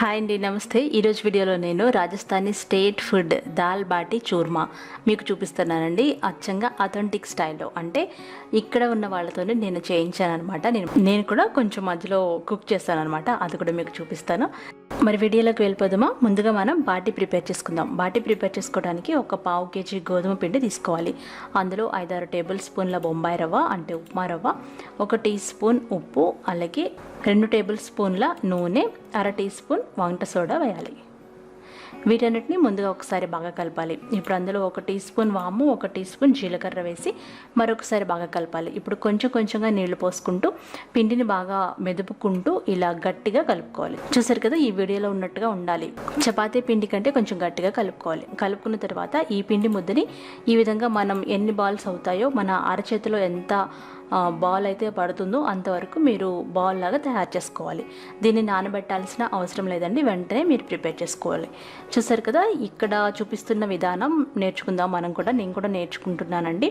Hi అండి, నమస్తే. ఈరోజు వీడియోలో నేను రాజస్థానీ స్టేట్ ఫుడ్ దాల్ బాటీ చూర్మా మీకు చూపిస్తున్నానండి. అచ్చంగా అథెంటిక్ స్టైల్లో, అంటే ఇక్కడ ఉన్న వాళ్ళతోనే నేను చేయించాను అనమాట. నేను కూడా కొంచెం మధ్యలో కుక్ చేస్తాను అనమాట, అది కూడా మీకు చూపిస్తాను. మరి వీడియోలోకి వెళ్ళిపోదామా? ముందుగా మనం బాటీ ప్రిపేర్ చేసుకుందాం. బాటీ ప్రిపేర్ చేసుకోవడానికి ఒక పావు కేజీ గోధుమ పిండి తీసుకోవాలి. అందులో 5-6 టేబుల్ స్పూన్ల బొంబాయి రవ్వ అంటే ఉప్మా రవ్వ, 1 టీ స్పూన్ ఉప్పు, అలాగే 2 టేబుల్ స్పూన్ల నూనె, 1/2 టీ స్పూన్ వంట సోడా వేయాలి. వీటన్నిటిని ముందుగా ఒకసారి బాగా కలపాలి. ఇప్పుడు అందులో 1 టీ స్పూన్ వాము, 1 టీ స్పూన్ జీలకర్ర వేసి మరొకసారి బాగా కలపాలి. ఇప్పుడు కొంచెం కొంచెంగా నీళ్లు పోసుకుంటూ పిండిని బాగా మెదుపుకుంటూ ఇలా గట్టిగా కలుపుకోవాలి. చూసారు కదా, ఈ వీడియోలో ఉన్నట్టుగా ఉండాలి. చపాతీ పిండి కంటే కొంచెం గట్టిగా కలుపుకోవాలి. కలుపుకున్న తర్వాత ఈ పిండి ముద్దని ఈ విధంగా మనం ఎన్ని బాల్స్ అవుతాయో, మన అరచేతిలో ఎంత బాల్ అయితే పడుతుందో అంతవరకు మీరు బాల్ లాగా తయారు చేసుకోవాలి. దీన్ని నానబెట్టాల్సిన అవసరం లేదండి, వెంటనే మీరు ప్రిపేర్ చేసుకోవాలి. చూసారు కదా, ఇక్కడ చూపిస్తున్న విధానం నేర్చుకుందాం మనం కూడా. నేను కూడా నేర్చుకుంటున్నానండి.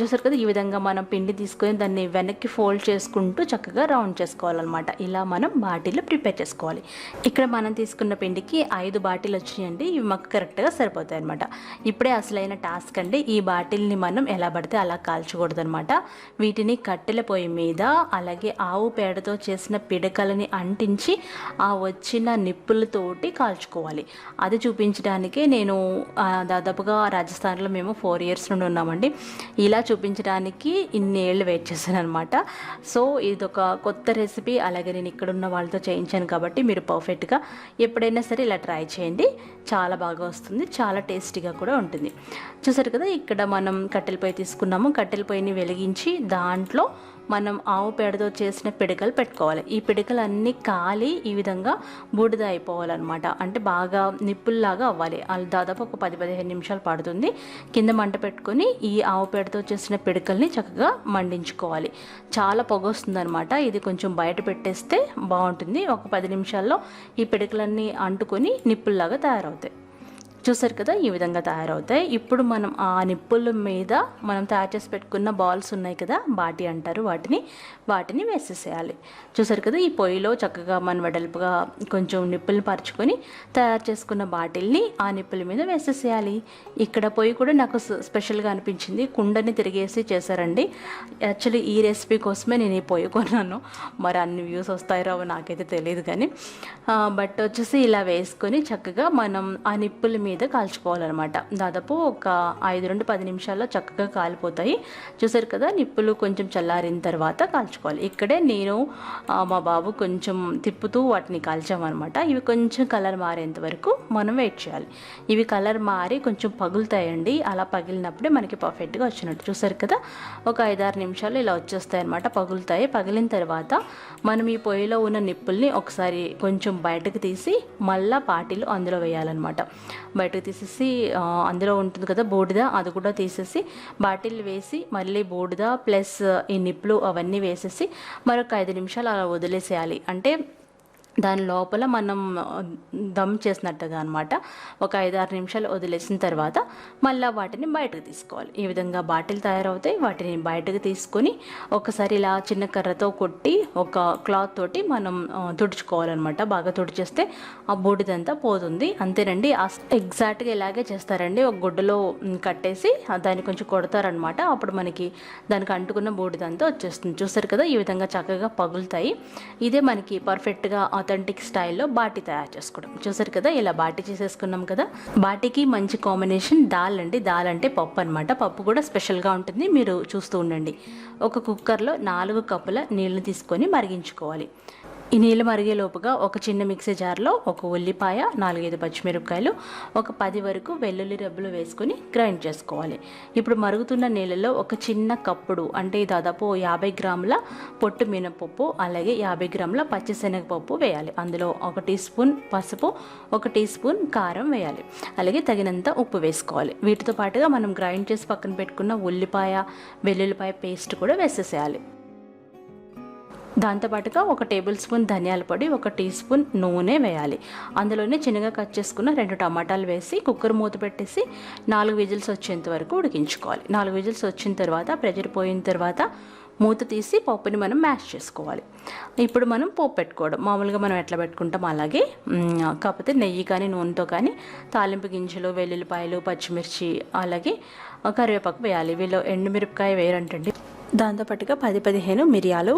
చూసారు కదా, ఈ విధంగా మనం పిండి తీసుకొని దాన్ని వెనక్కి ఫోల్డ్ చేసుకుంటూ చక్కగా రౌండ్ చేసుకోవాలన్నమాట. ఇలా మనం బాటీలు ప్రిపేర్ చేసుకోవాలి. ఇక్కడ మనం తీసుకున్న పిండికి 5 బాటీలు వచ్చినాయండి. ఇవి మాకు కరెక్ట్గా సరిపోతాయి అనమాట. ఇప్పుడే అసలైన టాస్క్ అండి. ఈ బాటిల్ని మనం ఎలా పడితే అలా కాల్చకూడదు అనమాట. వీటిని కట్టెల పొయ్యి మీద, అలాగే ఆవు పేడతో చేసిన పిడకలని అంటించి ఆ వచ్చిన నిప్పులతోటి కాల్చుకోవాలి. అది చూపించడానికే నేను దాదాపుగా రాజస్థాన్లో మేము 4 ఇయర్స్ నుండి ఉన్నామండి. ఇలా చూపించడానికి ఇన్ని ఏళ్ళు వెయిట్ చేశాను అనమాట. సో ఇదొక కొత్త రెసిపీ. అలాగే నేను ఇక్కడ ఉన్న వాళ్ళతో చేయించాను కాబట్టి మీరు పర్ఫెక్ట్గా ఎప్పుడైనా సరే ఇలా ట్రై చేయండి. చాలా బాగా వస్తుంది, చాలా టేస్టీగా కూడా ఉంటుంది. చూసారు కదా, ఇక్కడ మనం కట్టెల పొయ్యి తీసుకున్నాము. కట్టెల పొయ్యిని వెలిగించి దాంట్లో మనం ఆవు పేడతో చేసిన పిడకలు పెట్టుకోవాలి. ఈ పిడకలు అన్నీ కాలి ఈ విధంగా బూడిద అయిపోవాలన్నమాట. అంటే బాగా నిప్పుల్లాగా అవ్వాలి. దాదాపు ఒక 10-15 నిమిషాలు పడుతుంది. కింద మంట పెట్టుకొని ఈ ఆవు పేడతో చేసిన పిడకల్ని చక్కగా మండించుకోవాలి. చాలా పొగ వస్తుంది అనమాట. ఇది కొంచెం బయట పెట్టేస్తే బాగుంటుంది. ఒక 10 నిమిషాల్లో ఈ పిడకలన్నీ అంటుకొని నిప్పుల్లాగా తయారవుతాయి. చూసారు కదా, ఈ విధంగా తయారవుతాయి. ఇప్పుడు మనం ఆ నిప్పుల మీద మనం తయారు చేసి పెట్టుకున్న బాల్స్ ఉన్నాయి కదా, బాటీ అంటారు వాటిని వేసేసేయాలి. చూసారు కదా, ఈ పొయ్యిలో చక్కగా మనం వెడల్పుగా కొంచెం నిప్పుల్ని పరుచుకొని తయారు చేసుకున్న బాటిల్ని ఆ నిప్పుల మీద వేసేసేయాలి. ఇక్కడ పొయ్యి కూడా నాకు స్పెషల్గా అనిపించింది. కుండని తిరిగేసి చేశారండి. యాక్చువల్లీ ఈ రెసిపీ కోసమే నేను ఈ పొయ్యి కొన్నాను. మరి అన్ని వ్యూస్ వస్తాయో నాకైతే తెలియదు కానీ, బట్ వచ్చేసి ఇలా వేసుకొని చక్కగా మనం ఆ నిప్పుల మీద కాల్చుకోవాలన్నమాట. దాదాపు ఒక 5-10 నిమిషాల్లో చక్కగా కాలిపోతాయి. చూసారు కదా, నిప్పులు కొంచెం చల్లారిన తర్వాత కాల్చుకోవాలి. ఇక్కడే నేను మా బాబు కొంచెం తిప్పుతూ వాటిని కాల్చామన్నమాట. ఇవి కొంచెం కలర్ మారేంత వరకు మనం వెయిట్ చేయాలి. ఇవి కలర్ మారి కొంచెం పగులుతాయండి. అలా పగిలినప్పుడే మనకి పర్ఫెక్ట్గా వచ్చినట్టు. చూసారు కదా, ఒక 5-6 నిమిషాలు ఇలా వచ్చేస్తాయి అనమాట, పగులుతాయి. పగిలిన తర్వాత మనం ఈ పొయ్యిలో ఉన్న నిప్పుల్ని ఒకసారి కొంచెం బయటకు తీసి మళ్ళీ బాటిల్ అందులో వేయాలన్నమాట. బయటకు తీసేసి అందులో ఉంటుంది కదా బూడిద, అది కూడా తీసేసి బాటిల్ వేసి మళ్ళీ బూడిద ప్లస్ ఈ నిప్పులు అవన్నీ వేసేసి మరొక 5 నిమిషాలు అలా వదిలేసేయాలి. అంటే దాని లోపల మనం దమ్ చేసినట్టుగా అనమాట. ఒక 5-6 నిమిషాలు వదిలేసిన తర్వాత మళ్ళీ వాటిని బయటకు తీసుకోవాలి. ఈ విధంగా బాటిల్ తయారవుతాయి. వాటిని బయటకు తీసుకొని ఒకసారి ఇలా చిన్న కర్రతో కొట్టి ఒక క్లాత్ తోటి మనం తుడుచుకోవాలన్నమాట. బాగా తుడిచేస్తే ఆ బూడిదంతా పోతుంది. అంతేనండి, ఎగ్జాక్ట్గా ఇలాగే చేస్తారండి. ఒక గుడ్డలో కట్టేసి దాన్ని కొంచెం కొడతారనమాట. అప్పుడు మనకి దానికి అంటుకున్న బూడిదంతా వచ్చేస్తుంది. చూసారు కదా, ఈ విధంగా చక్కగా పగులుతాయి. ఇదే మనకి పర్ఫెక్ట్గా అథెంటిక్ స్టైల్లో బాటీ తయారు చేసుకోవడం. చూసారు కదా, ఇలా బాటీ చేసేసుకున్నాం కదా. బాటీకి మంచి కాంబినేషన్ దాల్ అండి. దాల్ అంటే పప్పు అనమాట. పప్పు కూడా స్పెషల్గా ఉంటుంది, మీరు చూస్తూ ఉండండి. ఒక కుక్కర్లో 4 కప్పుల నీళ్లు తీసుకొని మరిగించుకోవాలి. ఈ నీళ్ళు మరిగేలోపుగా ఒక చిన్న మిక్సీ జార్లో ఒక ఉల్లిపాయ, 4-5 పచ్చిమిరపకాయలు, ఒక 10 వరకు వెల్లుల్లి రెబ్బలు వేసుకొని గ్రైండ్ చేసుకోవాలి. ఇప్పుడు మరుగుతున్న నీళ్ళలో ఒక చిన్న కప్పుడు, అంటే దాదాపు 50 గ్రాముల పొట్టు మినపప్పు, అలాగే 50 గ్రాముల పచ్చిశనగపప్పు వేయాలి. అందులో 1 టీ స్పూన్ పసుపు, 1 టీ స్పూన్ కారం వేయాలి. అలాగే తగినంత ఉప్పు వేసుకోవాలి. వీటితో పాటుగా మనం గ్రైండ్ చేసి పక్కన పెట్టుకున్న ఉల్లిపాయ, వెల్లుల్లిపాయ పేస్ట్ కూడా వేసేసేయాలి. దాంతోపాటుగా 1 టేబుల్ స్పూన్ ధనియాల పొడి, 1 టీ స్పూన్ నూనె వేయాలి. అందులోనే చిన్నగా కట్ చేసుకున్న 2 టమాటాలు వేసి కుక్కర్ మూత పెట్టేసి 4 విజిల్స్ వచ్చేంత వరకు ఉడికించుకోవాలి. 4 విజిల్స్ వచ్చిన తర్వాత ప్రెషర్ పోయిన తర్వాత మూత తీసి పప్పుని మనం మ్యాష్ చేసుకోవాలి. ఇప్పుడు మనం పోపు పెట్టుకోవడం మామూలుగా మనం ఎట్లా పెట్టుకుంటాం అలాగే, కాకపోతే నెయ్యి కానీ నూనెతో కానీ తాలింపు గింజలు, వెల్లుల్లిపాయలు, పచ్చిమిర్చి, అలాగే కరివేపాకు వేయాలి. వీళ్ళు ఎండుమిరపకాయ వేయరంటండి. దాంతోపాటుగా 10-15 మిరియాలు,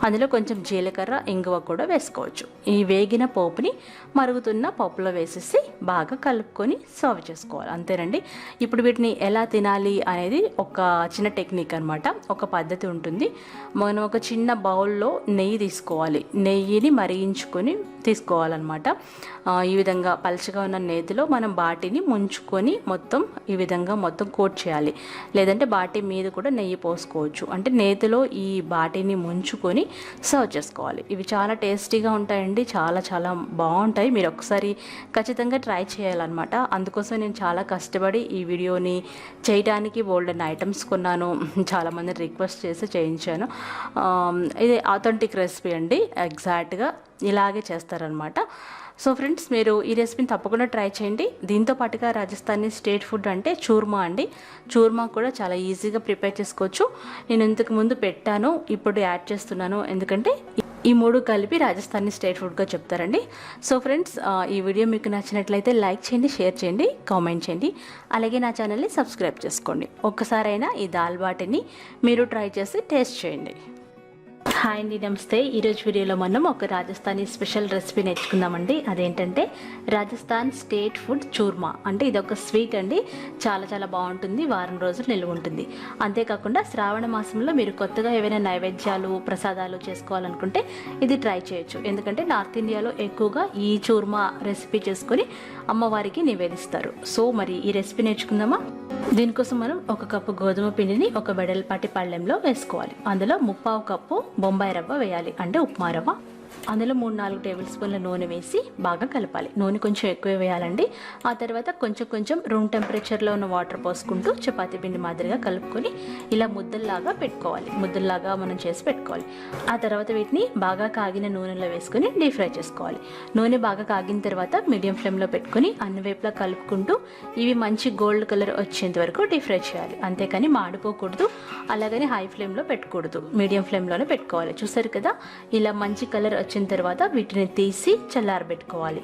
అందులో కొంచెం జీలకర్ర, ఇంగువ కూడా వేసుకోవచ్చు. ఈ వేగిన పోపుని మరుగుతున్న పప్పులో వేసేసి బాగా కలుపుకొని సర్వ్ చేసుకోవాలి. అంతేనండి. ఇప్పుడు వీటిని ఎలా తినాలి అనేది ఒక చిన్న టెక్నిక్ అనమాట. ఒక పద్ధతి ఉంటుంది. మనం ఒక చిన్న బౌల్లో నెయ్యి తీసుకోవాలి. నెయ్యిని మరిగించుకొని తీసుకోవాలన్నమాట. ఈ విధంగా పలుచగా ఉన్న నేతిలో మనం బాటిని ముంచుకొని మొత్తం ఈ విధంగా మొత్తం కోట్ చేయాలి. లేదంటే బాటి మీద కూడా నెయ్యి పోసుకోవచ్చు. అంటే నేతిలో ఈ బాటిని ముంచుకొని సర్వ్ చేసుకోవాలి. ఇవి చాలా టేస్టీగా ఉంటాయండి. చాలా చాలా బాగుంటాయి. మీరు ఒకసారి ఖచ్చితంగా ట్రై చేయాలన్నమాట. అందుకోసం నేను చాలా కష్టపడి ఈ వీడియోని చేయడానికి బోల్డెన్ ఐటమ్స్ కొన్నాను. చాలామంది రిక్వెస్ట్ చేసి చేయించాను. ఇది ఆథెంటిక్ రెసిపీ అండి. ఎగ్జాక్ట్గా ఇలాగే చేస్తారనమాట. సో ఫ్రెండ్స్, మీరు ఈ రెసిపీని తప్పకుండా ట్రై చేయండి. దీంతో పాటుగా రాజస్థానీ స్టేట్ ఫుడ్ అంటే చూర్మా అండి. చూర్మా కూడా చాలా ఈజీగా ప్రిపేర్ చేసుకోవచ్చు. నేను ఇంతకు ముందు పెట్టాను, ఇప్పుడు యాడ్ చేస్తున్నాను. ఎందుకంటే ఈ 3 కలిపి రాజస్థానీ స్టేట్ ఫుడ్గా చెప్తారండి. సో ఫ్రెండ్స్, ఈ వీడియో మీకు నచ్చినట్లయితే లైక్ చేయండి, షేర్ చేయండి, కామెంట్ చేయండి. అలాగే నా ఛానల్ని సబ్స్క్రైబ్ చేసుకోండి. ఒక్కసారైనా ఈ దాల్ బాటిని మీరు ట్రై చేసి టేస్ట్ చేయండి. హాయ్ అండి, నమస్తే. ఈరోజు వీడియోలో మనం ఒక రాజస్థానీ స్పెషల్ రెసిపీ నేర్చుకుందామండి. అదేంటంటే రాజస్థాన్ స్టేట్ ఫుడ్ చూర్మా. అంటే ఇది ఒక స్వీట్ అండి. చాలా చాలా బాగుంటుంది. వారం రోజులు నిల్వ ఉంటుంది. అంతేకాకుండా శ్రావణ మాసంలో మీరు కొత్తగా ఏవైనా నైవేద్యాలు, ప్రసాదాలు చేసుకోవాలనుకుంటే ఇది ట్రై చేయొచ్చు. ఎందుకంటే నార్త్ ఇండియాలో ఎక్కువగా ఈ చూర్మా రెసిపీ చేసుకొని అమ్మవారికి నివేదిస్తారు. సో మరి ఈ రెసిపీ నేర్చుకుందామా? దీనికోసం మనం 1 కప్పు గోధుమ పిండిని ఒక వెడల్పాటి పళ్ళెంలో వేసుకోవాలి. అందులో 1/4 కప్పు బొంబాయి రవ్వ వేయాలి, అంటే ఉప్మా రవ్వ. అందులో 3-4 టేబుల్ స్పూన్ల నూనె వేసి బాగా కలపాలి. నూనె కొంచెం ఎక్కువ వేయాలండి. ఆ తర్వాత కొంచెం కొంచెం రూమ్ టెంపరేచర్లో ఉన్న వాటర్ పోసుకుంటూ చపాతీ పిండి మాదిరిగా కలుపుకొని ఇలా ముద్దల్లాగా పెట్టుకోవాలి. ముద్దల్లాగా మనం చేసి పెట్టుకోవాలి. ఆ తర్వాత వీటిని బాగా కాగిన నూనెలో వేసుకొని డీప్ ఫ్రై చేసుకోవాలి. నూనె బాగా కాగిన తర్వాత మీడియం ఫ్లేమ్లో పెట్టుకొని అన్ని వైపులా కలుపుకుంటూ ఇవి మంచి గోల్డ్ కలర్ వచ్చేంత వరకు డీప్ ఫ్రై చేయాలి. అంతేకాని మాడిపోకూడదు, అలాగని హై ఫ్లేమ్లో పెట్టకూడదు. మీడియం ఫ్లేమ్లోనే పెట్టుకోవాలి. చూసారు కదా, ఇలా మంచి కలర్ వచ్చిన తర్వాత వీటిని తీసి చల్లారబెట్టుకోవాలి.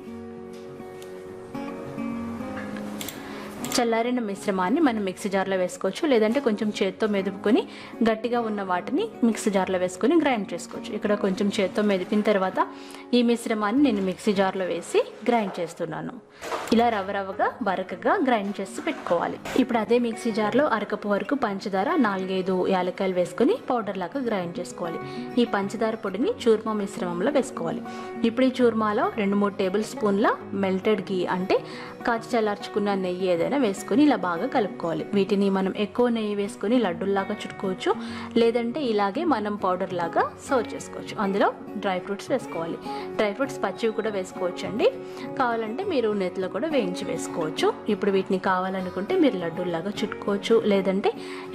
చల్లారిన మిశ్రమాన్ని మనం మిక్సీ జార్లో వేసుకోవచ్చు. లేదంటే కొంచెం చేత్తో మెదుపుకొని గట్టిగా ఉన్న వాటిని మిక్సీ జార్లో వేసుకొని గ్రైండ్ చేసుకోవచ్చు. ఇక్కడ కొంచెం చేత్తో మెదిపిన తర్వాత ఈ మిశ్రమాన్ని నేను మిక్సీ జార్లో వేసి గ్రైండ్ చేస్తున్నాను. ఇలా రవ్వగా బరకగా గ్రైండ్ చేసి పెట్టుకోవాలి. ఇప్పుడు అదే మిక్సీ జార్లో అరకప్పు వరకు పంచదార, 4-5 యాలక్కాయలు వేసుకొని పౌడర్ లాగా గ్రైండ్ చేసుకోవాలి. ఈ పంచదార పొడిని చూర్మా మిశ్రమంలో వేసుకోవాలి. ఇప్పుడు ఈ చూర్మాలో 2-3 టేబుల్ స్పూన్ల మెల్టెడ్ గీ, అంటే కాచి చల్లార్చుకున్న నెయ్యి ఏదైనా వేసుకొని ఇలా బాగా కలుపుకోవాలి. వీటిని మనం ఎక్కువ నెయ్యి వేసుకొని లడ్డూల్లాగా చుట్టుకోవచ్చు. లేదంటే ఇలాగే మనం పౌడర్ లాగా సర్వ్ చేసుకోవచ్చు. అందులో డ్రై ఫ్రూట్స్ వేసుకోవాలి. డ్రై ఫ్రూట్స్ పచ్చివి కూడా వేసుకోవచ్చు అండి. కావాలంటే మీరు నెత్తిలో కూడా వేయించి వేసుకోవచ్చు. ఇప్పుడు వీటిని కావాలనుకుంటే మీరు లడ్డూల్లాగా చుట్టుకోవచ్చు. లేదంటే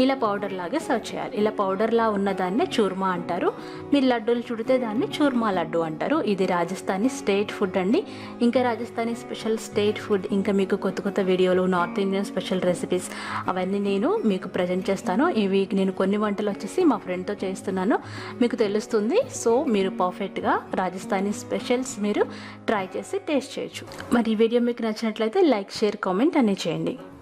ఇలా పౌడర్ లాగే సర్వ్ చేయాలి. ఇలా పౌడర్లా ఉన్నదాన్నే చూర్మా అంటారు. మీరు లడ్డూలు చుడితే దాన్ని చూర్మా లడ్డు అంటారు. ఇది రాజస్థానీ స్టేట్ ఫుడ్ అండి. ఇంకా రాజస్థానీ స్పెషల్ స్టేట్ ఫుడ్, ఇంకా మీకు కొత్త వీడియోలు, నార్త్ ఇండియన్ స్పెషల్ రెసిపీస్ అవన్నీ నేను మీకు ప్రజెంట్ చేస్తాను. ఇవి నేను కొన్ని వంటలు వచ్చేసి మా ఫ్రెండ్తో చేస్తున్నాను, మీకు తెలుస్తుంది. సో మీరు పర్ఫెక్ట్గా రాజస్థానీ స్పెషల్స్ మీరు ట్రై చేసి టేస్ట్ చేయొచ్చు. మరి ఈ వీడియో మీకు నచ్చినట్లయితే లైక్, షేర్, కామెంట్ అన్నీ చేయండి.